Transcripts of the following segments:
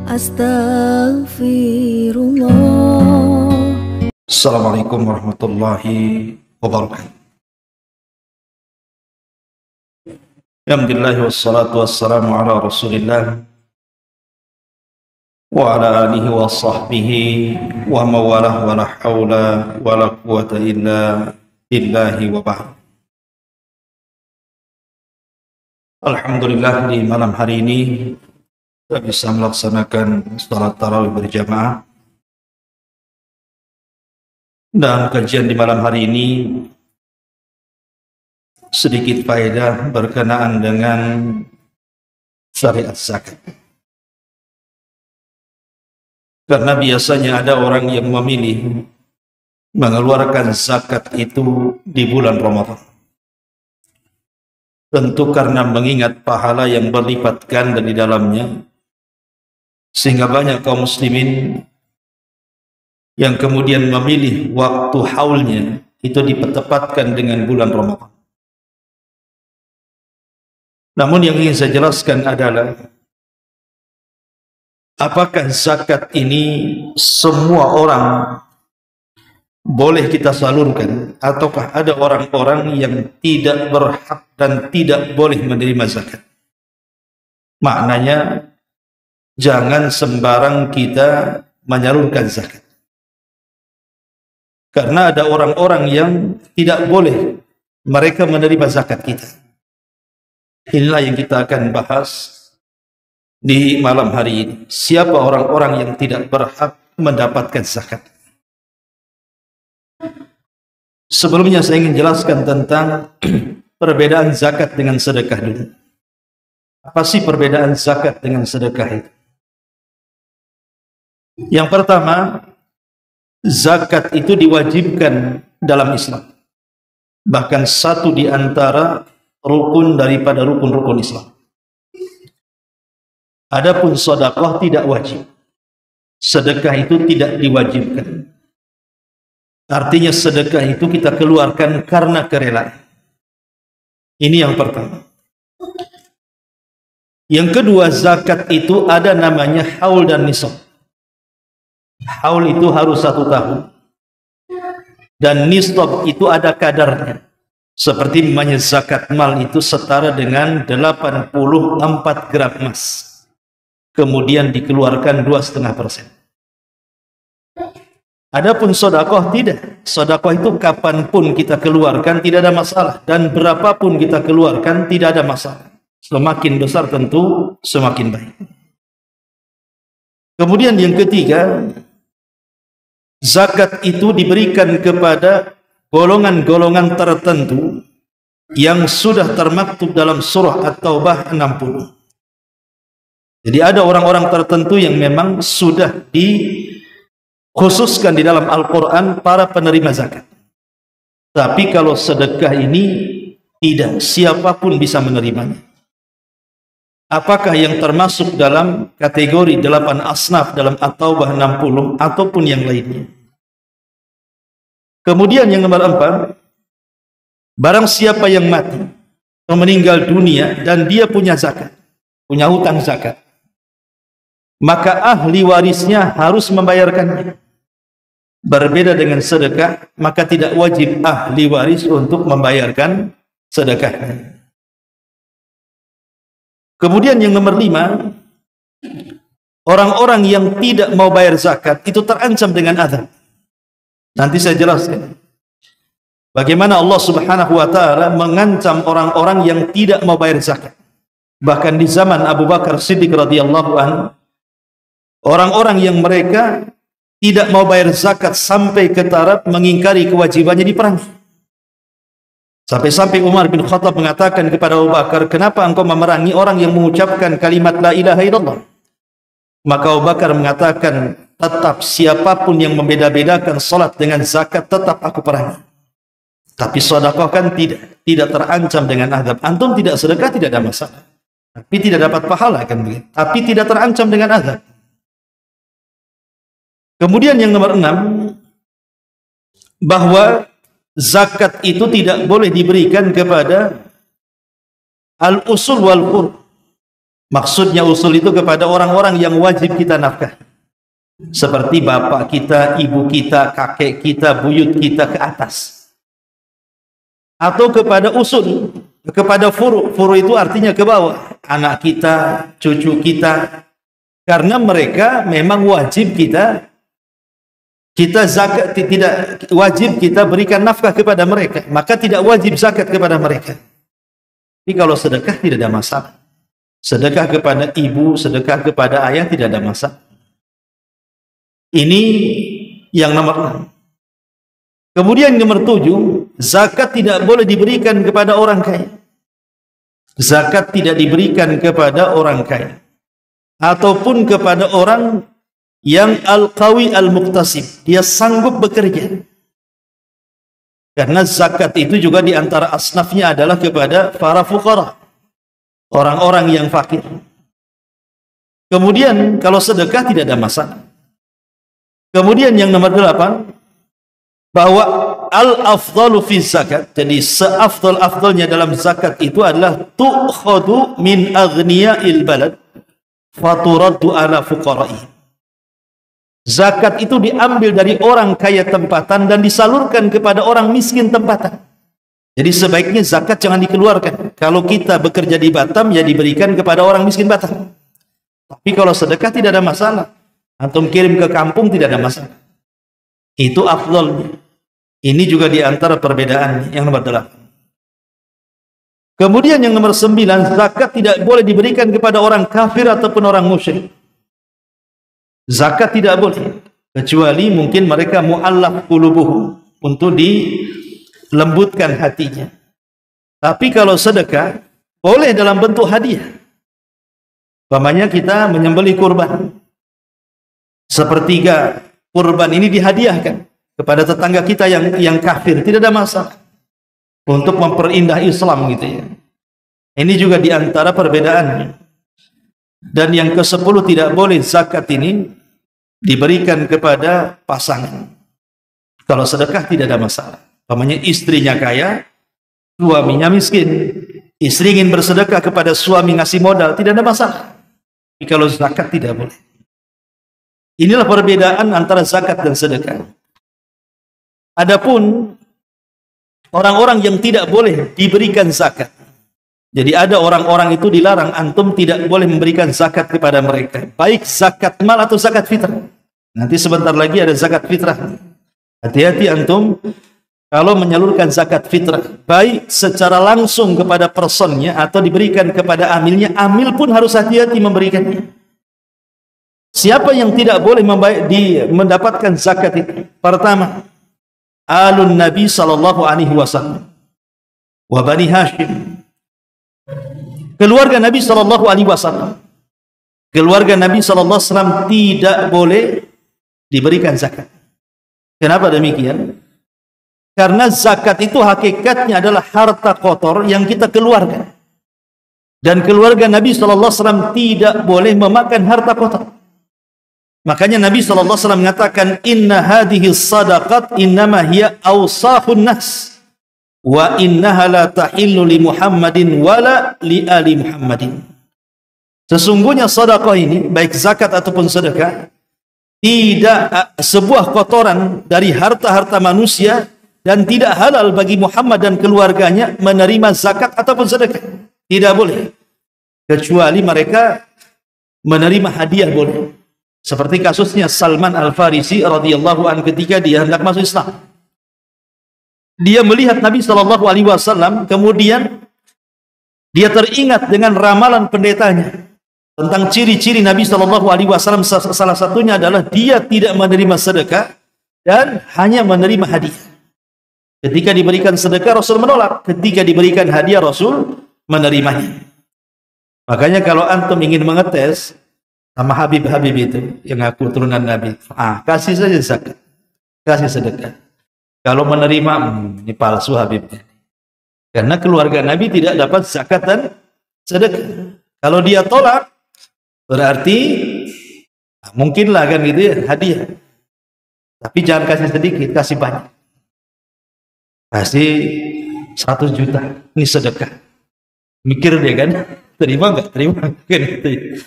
Astaghfirullah. Assalamualaikum warahmatullahi wabarakatuh. Alhamdulillah wassalatu wassalamu ala Rasulillah wa ala alihi wa sahbihi wa mawalah wa la hawla wa la quwata illa billahi wa ba'd. Alhamdulillah, di malam hari ini kita bisa melaksanakan salat tarawih berjamaah. Dan kajian di malam hari ini sedikit faedah berkenaan dengan syariat zakat. Karena biasanya ada orang yang memilih mengeluarkan zakat itu di bulan Ramadan. Tentu karena mengingat pahala yang berlipat ganda di dalamnya, sehingga banyak kaum muslimin yang kemudian memilih waktu haulnya itu dipertepatkan dengan bulan Ramadan. Namun yang ingin saya jelaskan adalah, apakah zakat ini semua orang boleh kita salurkan, ataukah ada orang-orang yang tidak berhak dan tidak boleh menerima zakat? Maknanya, jangan sembarang kita menyalurkan zakat. Karena ada orang-orang yang tidak boleh mereka menerima zakat kita. Inilah yang kita akan bahas di malam hari ini. Siapa orang-orang yang tidak berhak mendapatkan zakat? Sebelumnya saya ingin jelaskan tentang perbedaan zakat dengan sedekah dulu. Apa sih perbedaan zakat dengan sedekah itu? Yang pertama, zakat itu diwajibkan dalam Islam. Bahkan satu di antara rukun daripada rukun-rukun Islam. Adapun sedekah tidak wajib. Sedekah itu tidak diwajibkan. Artinya sedekah itu kita keluarkan karena kerelaan. Ini yang pertama. Yang kedua, zakat itu ada namanya haul dan nisab. Haul itu harus 1 tahun. Dan nisab itu ada kadarnya. Seperti namanya zakat mal itu setara dengan 84 gram emas. Kemudian dikeluarkan 2,5%. Adapun sedekah tidak. Sedekah itu kapanpun kita keluarkan tidak ada masalah. Dan berapapun kita keluarkan tidak ada masalah. Semakin besar tentu semakin baik. Kemudian yang ketiga, zakat itu diberikan kepada golongan-golongan tertentu yang sudah termaktub dalam surah At-Taubah 60. Jadi ada orang-orang tertentu yang memang sudah dikhususkan di dalam Al-Quran para penerima zakat. Tapi kalau sedekah ini tidak, siapapun bisa menerimanya. Apakah yang termasuk dalam kategori 8 asnaf dalam At-Taubah 60 ataupun yang lainnya? Kemudian yang nomor 4, barang siapa yang mati atau meninggal dunia dan dia punya zakat, punya hutang zakat, maka ahli warisnya harus membayarkannya. Berbeda dengan sedekah, maka tidak wajib ahli waris untuk membayarkan sedekahnya. Kemudian yang nomor 5, orang-orang yang tidak mau bayar zakat itu terancam dengan azab. Nanti saya jelaskan bagaimana Allah Subhanahu wa taala mengancam orang-orang yang tidak mau bayar zakat. Bahkan di zaman Abu Bakar Siddiq radhiyallahu anhu, orang-orang yang mereka tidak mau bayar zakat sampai ke taraf mengingkari kewajibannya diperangi. Sampai-sampai Umar bin Khattab mengatakan kepada Abu Bakar, "Kenapa engkau memerangi orang yang mengucapkan kalimat la ilaha illallah?" Maka Abu Bakar mengatakan, "Tetap siapapun yang membeda-bedakan salat dengan zakat tetap aku perangi. Tapi sedekah kan tidak terancam dengan azab. Antum tidak sedekah tidak ada masalah. Tapi tidak dapat pahala kan begitu. Tapi tidak terancam dengan azab." Kemudian yang nomor 6, bahwa zakat itu tidak boleh diberikan kepada al-usul wal fur', Maksudnya usul itu kepada orang-orang yang wajib kita nafkah, seperti bapak kita, ibu kita, kakek kita, buyut kita ke atas, atau kepada usul, kepada furu. Furu itu artinya ke bawah, anak kita, cucu kita, karena mereka memang wajib kita zakat, tidak wajib kita berikan nafkah kepada mereka, maka tidak wajib zakat kepada mereka. Tapi kalau sedekah tidak ada masalah. Sedekah kepada ibu, sedekah kepada ayah tidak ada masalah. Ini yang nomor 6. Kemudian nomor 7, zakat tidak boleh diberikan kepada orang kaya. Zakat tidak diberikan kepada orang kaya ataupun kepada orang yang al-qawi al-muqtasib, dia sanggup bekerja. Karena zakat itu juga diantara asnafnya adalah kepada para fuqara, orang-orang yang fakir. Kemudian kalau sedekah tidak ada masalah. Kemudian yang nomor 8, bahwa al-afdalu fi zakat, jadi seafdal-afdalnya dalam zakat itu adalah tu'khadu min aghniya'il balad faturaddu ala fuqara'i. Zakat itu diambil dari orang kaya tempatan dan disalurkan kepada orang miskin tempatan. Jadi sebaiknya zakat jangan dikeluarkan. Kalau kita bekerja di Batam, ya diberikan kepada orang miskin Batam. Tapi kalau sedekah tidak ada masalah. Antum kirim ke kampung tidak ada masalah. Itu afdalnya. Ini juga diantara perbedaan yang nomor 8. Kemudian yang nomor 9, zakat tidak boleh diberikan kepada orang kafir ataupun orang musyrik. Zakat tidak boleh, kecuali mungkin mereka mu'allaf qulubuhum, untuk dilembutkan hatinya. Tapi kalau sedekah boleh dalam bentuk hadiah. Umpamanya kita menyembelih kurban, sepertiga kurban ini dihadiahkan kepada tetangga kita yang kafir, tidak ada masalah, untuk memperindah Islam gitu ya. Ini juga diantara perbedaannya. Dan yang ke-10, tidak boleh zakat ini diberikan kepada pasangan. Kalau sedekah tidak ada masalah. Umpamanya istrinya kaya, suaminya miskin. Istri ingin bersedekah kepada suami, ngasih modal, tidak ada masalah. Tapi kalau zakat tidak boleh. Inilah perbedaan antara zakat dan sedekah. Adapun orang-orang yang tidak boleh diberikan zakat, jadi ada orang-orang itu dilarang, antum tidak boleh memberikan zakat kepada mereka, baik zakat mal atau zakat fitrah. Nanti sebentar lagi ada zakat fitrah. Hati-hati antum kalau menyalurkan zakat fitrah, baik secara langsung kepada personnya atau diberikan kepada amilnya. Amil pun harus hati-hati memberikannya. Siapa yang tidak boleh mendapatkan zakat itu? Pertama, alun Nabi sallallahu alaihi wasallam wa Bani Hashim, keluarga Nabi sallallahu alaihi wasallam. Keluarga Nabi sallallahu alaihi wasallam tidak boleh diberikan zakat. Kenapa demikian? Karena zakat itu hakikatnya adalah harta kotor yang kita keluarkan. Dan keluarga Nabi sallallahu alaihi wasallam tidak boleh memakan harta kotor. Makanya Nabi sallallahu alaihi wasallam mengatakan, inna hadhihi sadaqat innama hiya awsahun nas wa innaha la tahillu li Muhammadin wala li ali Muhammadin. Sesungguhnya sedekah ini, baik zakat ataupun sedekah, tidak sebuah kotoran dari harta-harta manusia, dan tidak halal bagi Muhammad dan keluarganya menerima zakat ataupun sedekah. Tidak boleh, kecuali mereka menerima hadiah boleh. Seperti kasusnya Salman Al-Farisi radhiyallahu anhu ketika dia hendak masuk Islam. Dia melihat Nabi sallallahu alaihi wasallam, kemudian dia teringat dengan ramalan pendetanya tentang ciri-ciri Nabi sallallahu alaihi wasallam. Salah satunya adalah dia tidak menerima sedekah dan hanya menerima hadiah. Ketika diberikan sedekah Rasul menolak, ketika diberikan hadiah Rasul menerimanya. Makanya kalau antum ingin mengetes sama Habib-Habib itu yang ngaku turunan Nabi, kasih saja zakat, kasih sedekah. Kalau menerima, ini palsu Habibnya. Karena keluarga Nabi tidak dapat zakat dan sedekah. Kalau dia tolak, berarti mungkinlah kan gitu ya, hadiah. Tapi jangan kasih sedikit, kasih banyak. Kasih 100 juta, ini sedekah. Mikir dia kan, terima nggak? Terima kan gitu.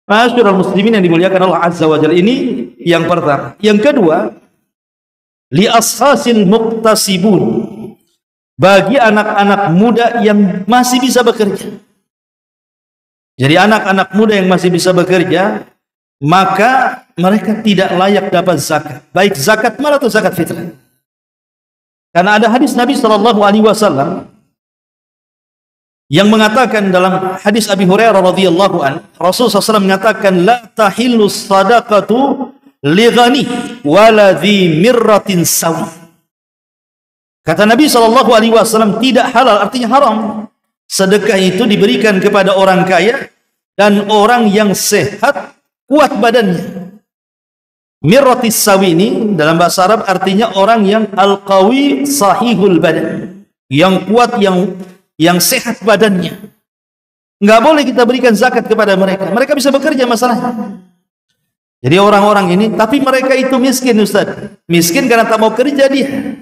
Masyaallah muslimin yang dimuliakan Allah Azza wa Jalla, ini yang pertama. Yang kedua, li ashasil muqtasibun, bagi anak-anak muda yang masih bisa bekerja. Jadi anak-anak muda yang masih bisa bekerja, maka mereka tidak layak dapat zakat, baik zakat mal atau zakat fitrah. Karena ada hadis Nabi sallallahu alaihi wasallam yang mengatakan dalam hadis Abi Hurairah radhiyallahu an, Rasulullah SAW mengatakan, la tahillu sadaqatu li ghani wala dhi mirratin sawi. Kata Nabi sallallahu alaihi wasallam, tidak halal, artinya haram, sedekah itu diberikan kepada orang kaya dan orang yang sehat, kuat badannya. Mirratis sawi ini dalam bahasa Arab artinya orang yang al-qawi sahihul badan, yang kuat, yang sehat badannya. Nggak boleh kita berikan zakat kepada mereka. Mereka bisa bekerja masalahnya. Jadi orang-orang ini, tapi mereka itu miskin, Ustaz. Miskin karena tak mau kerja dia.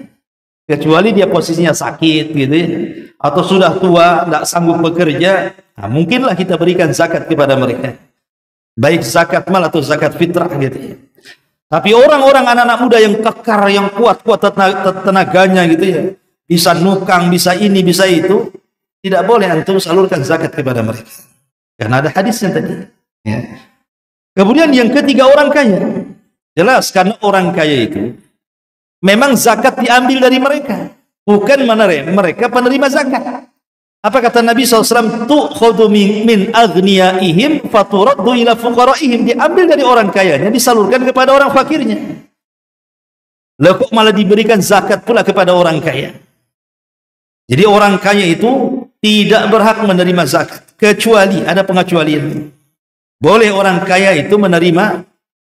Kecuali dia posisinya sakit gitu ya, atau sudah tua, tidak sanggup bekerja, nah, mungkinlah kita berikan zakat kepada mereka. Baik zakat mal atau zakat fitrah gitu ya. Tapi orang-orang anak-anak muda yang kekar, yang kuat-kuat tenaganya gitu ya, bisa nukang, bisa ini, bisa itu, tidak boleh antum salurkan zakat kepada mereka. Karena ada hadisnya tadi. Ya. Kemudian yang ketiga, orang kaya. Jelas karena orang kaya itu memang zakat diambil dari mereka, bukan mereka penerima zakat. Apa kata Nabi SAW? Tu'khudhu min aghniyaihim faturaddu ila fuqaraihim. Diambil dari orang kayanya, disalurkan kepada orang fakirnya. Lalu kok malah diberikan zakat pula kepada orang kaya? Jadi orang kaya itu tidak berhak menerima zakat, kecuali ada pengecualian. Boleh orang kaya itu menerima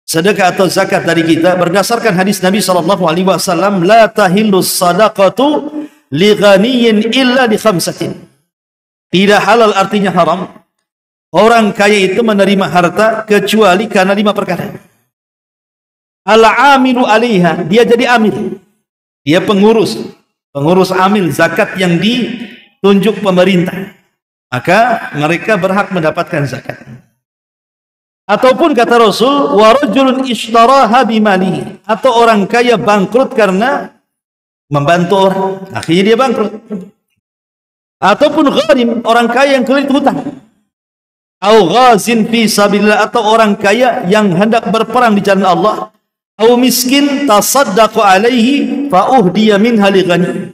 sedekah atau zakat dari kita berdasarkan hadis Nabi SAW, la tahillu sadaqatu li ghaniyin illa di khamsatin. Tidak halal artinya haram orang kaya itu menerima harta kecuali karena 5 perkara. Al-amilu alaiha, dia jadi amil, dia pengurus amil zakat yang ditunjuk pemerintah, maka mereka berhak mendapatkan zakat. Ataupun kata Rasul, wa rajulun ishtaraha bimalihi, atau orang kaya bangkrut karena membantu orang, akhirnya dia bangkrut. Ataupun gharim, orang kaya yang kelilit hutang. Au ghazin fi sabilillah, atau orang kaya yang hendak berperang di jalan Allah. Au miskin tasaddaqu alaihi fa uhdiya minha li ghani.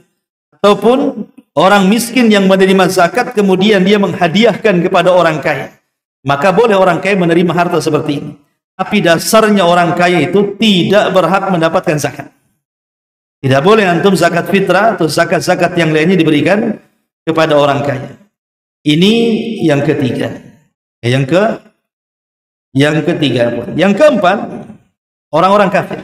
Ataupun orang miskin yang menerima zakat kemudian dia menghadiahkan kepada orang kaya. Maka boleh orang kaya menerima harta seperti ini. Tapi dasarnya orang kaya itu tidak berhak mendapatkan zakat. Tidak boleh antum zakat fitrah atau zakat-zakat yang lainnya diberikan kepada orang kaya. Ini yang ketiga. Yang ketiga. Yang keempat, orang-orang kafir.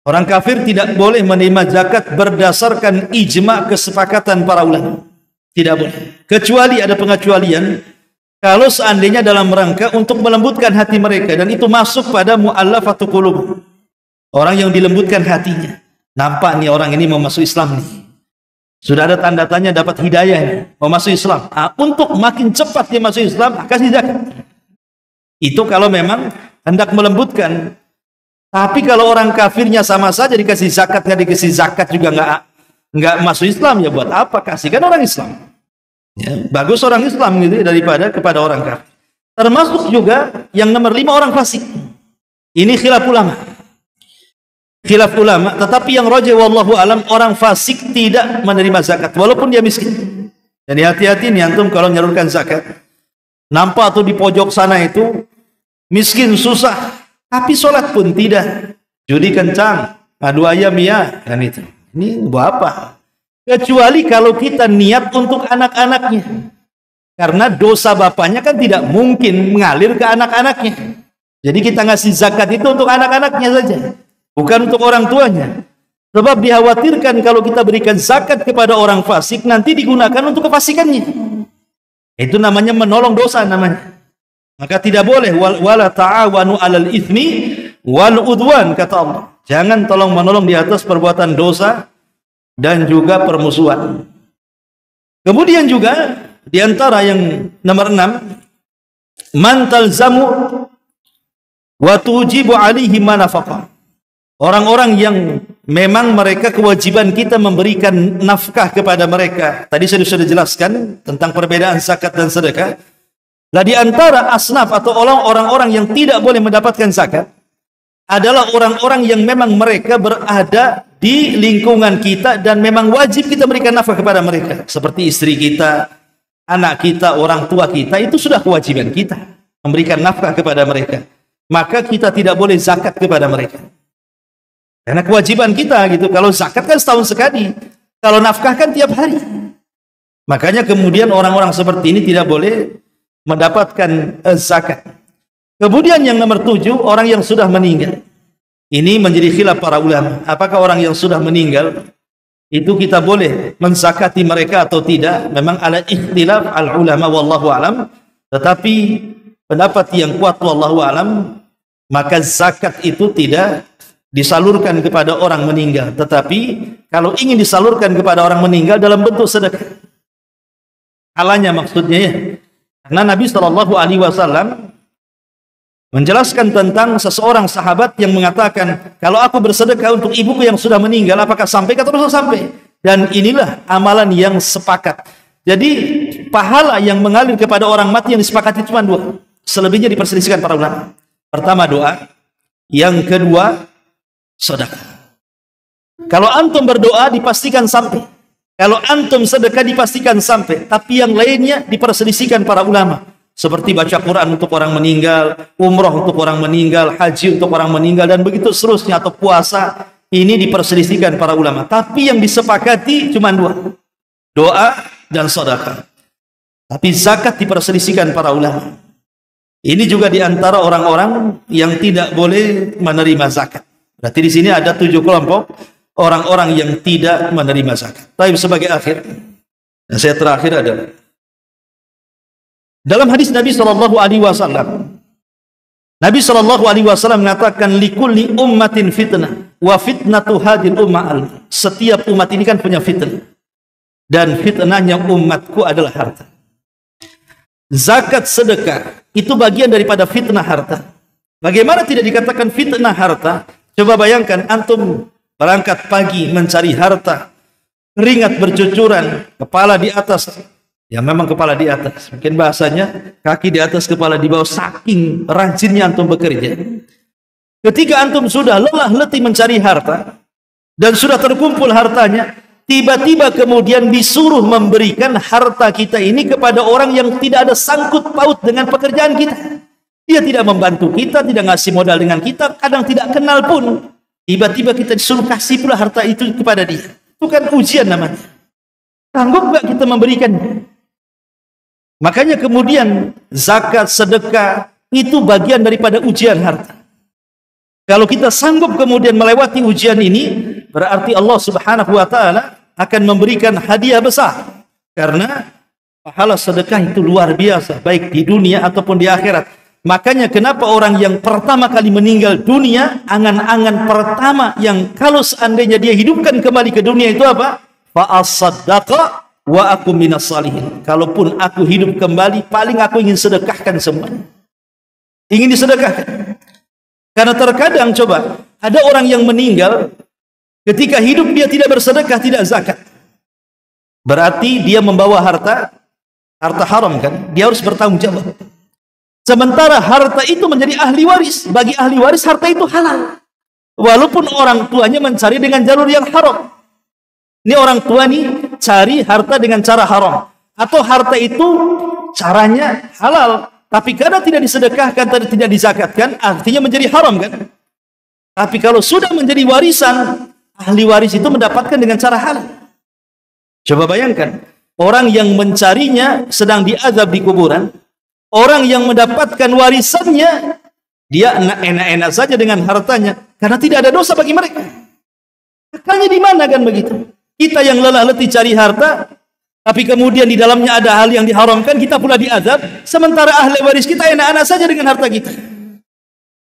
Orang kafir tidak boleh menerima zakat berdasarkan ijma kesepakatan para ulama. Tidak boleh. Kecuali ada pengecualian. Kalau seandainya dalam rangka untuk melembutkan hati mereka, dan itu masuk pada mu'allafatu qulub, orang yang dilembutkan hatinya. Nampak nih orang ini mau masuk Islam nih, sudah ada tanda-tanya dapat hidayah nih, mau masuk Islam. Untuk makin cepat dia masuk Islam, kasih zakat. Itu kalau memang hendak melembutkan. Tapi kalau orang kafirnya sama saja dikasih zakat, nggak dikasih zakat juga nggak masuk Islam, ya buat apa kasihkan orang Islam? Ya, bagus orang Islam gitu daripada kepada orang kafir. Termasuk juga yang nomor 5, orang fasik. Ini khilaf ulama. Khilaf ulama, tetapi yang rajih wallahu alam, orang fasik tidak menerima zakat walaupun dia miskin. Jadi hati-hati nih antum kalau menyalurkan zakat. Nampak tuh di pojok sana itu miskin, susah, tapi sholat pun tidak. Judi kencang, adu ayam ya, kan itu. Ini buat apa? Kecuali kalau kita niat untuk anak-anaknya. Karena dosa bapaknya kan tidak mungkin mengalir ke anak-anaknya. Jadi kita ngasih zakat itu untuk anak-anaknya saja, bukan untuk orang tuanya. Sebab dikhawatirkan kalau kita berikan zakat kepada orang fasik, nanti digunakan untuk kefasikannya. Itu namanya menolong dosa namanya. Maka tidak boleh, wala ta'awanu 'alal itsmi wal udwan, kata Allah. Jangan tolong menolong di atas perbuatan dosa dan juga permusuhan. Kemudian juga di antara yang nomor 6, man talzamu wa tujibu alaihi ma nafaqah. Orang-orang yang memang mereka kewajiban kita memberikan nafkah kepada mereka. Tadi saya sudah jelaskan tentang perbedaan zakat dan sedekah. Lah di antara asnaf atau orang-orang yang tidak boleh mendapatkan zakat adalah orang-orang yang memang mereka berada di lingkungan kita dan memang wajib kita berikan nafkah kepada mereka. Seperti istri kita, anak kita, orang tua kita, itu sudah kewajiban kita memberikan nafkah kepada mereka. Maka kita tidak boleh zakat kepada mereka. Karena kewajiban kita gitu. Kalau zakat kan setahun sekali. Kalau nafkah kan tiap hari. Makanya kemudian orang-orang seperti ini tidak boleh mendapatkan zakat. Kemudian yang nomor 7, orang yang sudah meninggal. Ini menjadi khilaf para ulama. Apakah orang yang sudah meninggal itu kita boleh menzakati mereka atau tidak? Memang ada ikhtilaf al ulama wallahu alam. Tetapi pendapat yang kuat wallahu alam, maka zakat itu tidak disalurkan kepada orang meninggal, tetapi kalau ingin disalurkan kepada orang meninggal dalam bentuk sedekah. Alanya maksudnya ya. Karena Nabi SAW menjelaskan tentang seseorang sahabat yang mengatakan, kalau aku bersedekah untuk ibuku yang sudah meninggal, apakah sampai? Kata Rasul sampai. Dan inilah amalan yang sepakat. Jadi pahala yang mengalir kepada orang mati yang disepakati cuma 2. Selebihnya diperselisihkan para ulama. Pertama doa, yang kedua sedekah. Kalau antum berdoa dipastikan sampai. Kalau antum sedekah dipastikan sampai. Tapi yang lainnya diperselisihkan para ulama. Seperti baca Quran untuk orang meninggal, umrah untuk orang meninggal, haji untuk orang meninggal, dan begitu seterusnya, atau puasa. Ini diperselisihkan para ulama. Tapi yang disepakati cuma 2. Doa dan sedekah. Tapi zakat diperselisihkan para ulama. Ini juga diantara orang-orang yang tidak boleh menerima zakat. Berarti di sini ada 7 kelompok orang-orang yang tidak menerima zakat. Tapi sebagai akhir, dan saya terakhir adalah dalam hadis Nabi SAW, Nabi SAW mengatakan, likulli ummatin fitnah, wa fitnatu hadil ummah. Setiap umat ini kan punya fitnah, dan fitnahnya umatku adalah harta. Zakat sedekah itu bagian daripada fitnah harta. Bagaimana tidak dikatakan fitnah harta? Coba bayangkan antum berangkat pagi mencari harta, keringat bercucuran, kepala di atas. Ya memang kepala di atas. Mungkin bahasanya kaki di atas, kepala di bawah, saking rajinnya antum bekerja. Ketika antum sudah lelah letih mencari harta dan sudah terkumpul hartanya, tiba-tiba kemudian disuruh memberikan harta kita ini kepada orang yang tidak ada sangkut paut dengan pekerjaan kita. Dia tidak membantu kita, tidak ngasih modal dengan kita, kadang tidak kenal pun. Tiba-tiba kita disuruh kasih pula harta itu kepada dia. Itu kan ujian namanya. Sanggup nggak kita memberikannya? Makanya kemudian zakat, sedekah itu bagian daripada ujian harta. Kalau kita sanggup kemudian melewati ujian ini, berarti Allah Subhanahu wa taala akan memberikan hadiah besar. Karena pahala sedekah itu luar biasa, baik di dunia ataupun di akhirat. Makanya kenapa orang yang pertama kali meninggal dunia, angan-angan pertama yang kalau seandainya dia hidupkan kembali ke dunia itu apa? Fa'asaddaqa wa aku minas salihin. Kalaupun aku hidup kembali, paling aku ingin sedekahkan semuanya. Ingin disedekahkan. Karena terkadang coba, ada orang yang meninggal, ketika hidup dia tidak bersedekah, tidak zakat. Berarti dia membawa harta haram kan? Dia harus bertanggung jawab. Sementara harta itu menjadi ahli waris. Bagi ahli waris harta itu halal. Walaupun orang tuanya mencari dengan jalur yang haram. Ini orang tua nih cari harta dengan cara haram. Atau harta itu caranya halal. Tapi karena tidak disedekahkan, tidak dizakatkan, artinya menjadi haram kan? Tapi kalau sudah menjadi warisan, ahli waris itu mendapatkan dengan cara halal. Coba bayangkan, orang yang mencarinya sedang diazab di kuburan. Orang yang mendapatkan warisannya, dia enak-enak saja dengan hartanya, karena tidak ada dosa bagi mereka. Akalnya di mana kan begitu? Kita yang lelah letih cari harta, tapi kemudian di dalamnya ada hal yang diharamkan, kita pula diazab. Sementara ahli waris kita enak-enak saja dengan harta kita.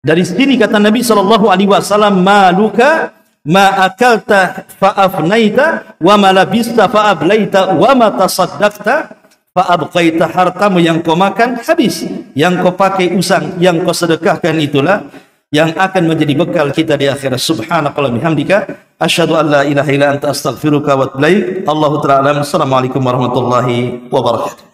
Dari sini kata Nabi SAW, maluka ma akalta fa afnaita wa ma labista fa ablaita wa ma tasaddaqta fa abqaita. Hartamu yang kau makan habis, yang kau pakai usang, yang kau sedekahkan itulah yang akan menjadi bekal kita di akhirat. Subhanakallahumma bihamdika asyhadu an la ilaha illa anta astaghfiruka wa atubu ilaik. Allahu ta'ala. Assalamualaikum warahmatullahi wabarakatuh.